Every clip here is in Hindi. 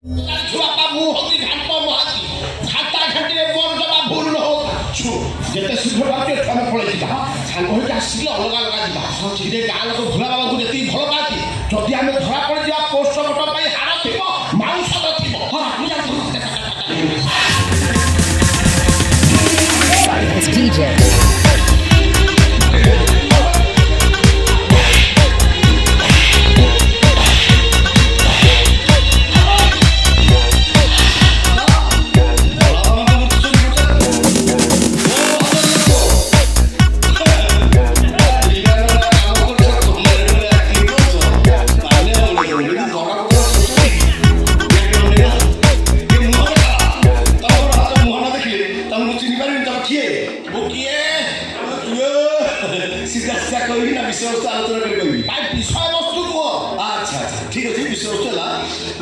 बापा मु होती घाट महाती घाटा घाटी रे मोर जमा भूल न हो छु जेते शीघ्र बाटे थाने पळे जिता सांग होई आसीले अलग अलग जिता हो ठीक रे गाल को भुला बाबा को जेती भलो बाती जदी आमे धरा पड़ जा पोस्ट बटन पई हारा थिबो माउस तो थिबो हां मु जा DJ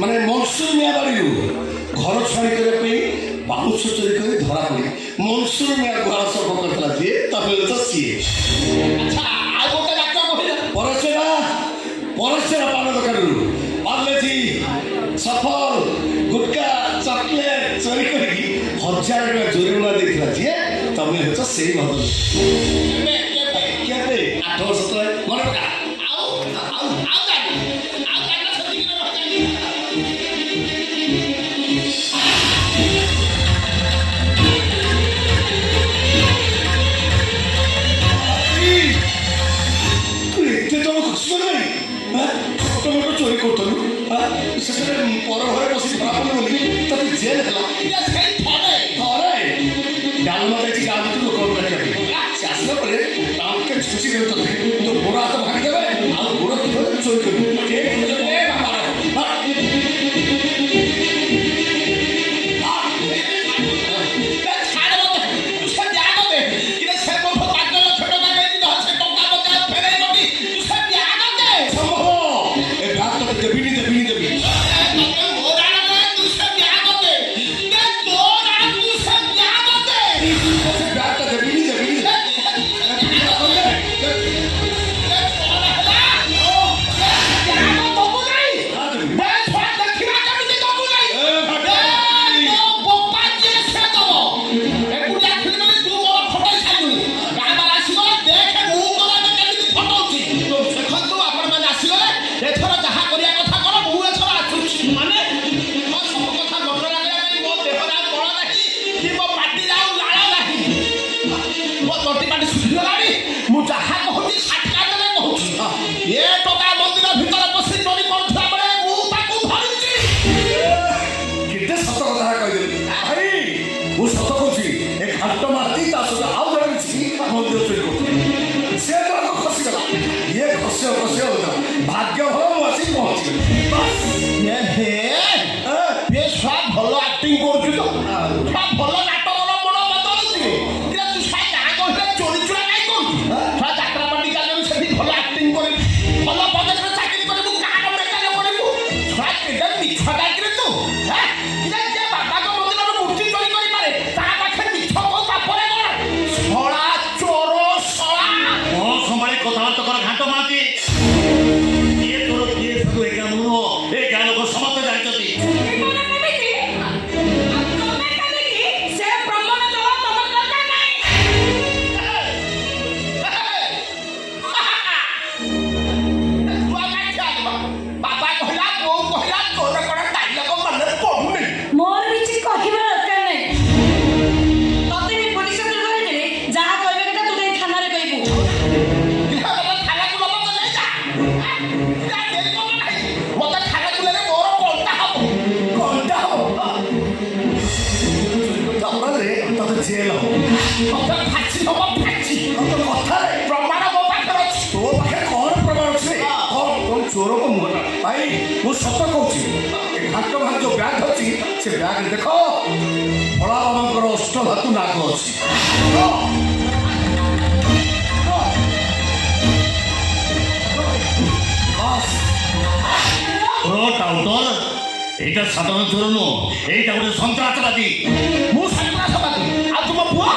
माने मनसूर मिया बाड़ी घर छाड़ी करे बाउंस चोरी कर धरा पड़ी मनसूर मिया घर सब करतला जे तबे तो सी अच्छा आ गोटे डाक्टर कहिला परसेरा पान दकान पार्लेजी सफल गुटका चॉकलेट चोरी करी 1000 टका जोरिमाना देखला जे तबे तो सही बदल केबे 8 वर्ष तले मन पका चोरी करतलु से पर घरे बसी धरा पड़े बोली तब जेल हला डालमा जाइए गाँव में लोक से आसला के छुची कर तो गोड़ हाथ भागी देवे आ गोड़ चोरी कर भाग्य भल आसी पहुंच भल आक्टिंग कर भल नाटक बड़ बदलुचे तू गाँ चोरी चुरा कहीं करूँ जात्रा पार्टी जाने से भल आक्टिंग कर भल पदक चाकरी करू गाँव बेकार मिछा गायक तू बाबा मंदिर मूर्ति चोरी करे पाखे मिछ को पापरे छड़ा चोर सड़ा कौन संभाली कथबार्ता कर घाट माती समस्त जानते जेल प्रमाण मो पाखे तो पाखे कौन प्रमाण अच्छे चोर को मुहर भाई मुझे सत कहूँ घाट भाग जो ब्याग अच्छी से ब्याग देख भोला बाबा अष्ट धातु नाग अच्छी এইটা সাধারণ চোর নুহ এইটা গোটে সন্ত্রাসবাদী মু সন্ত্রাসবাদী আর তুম পুয়া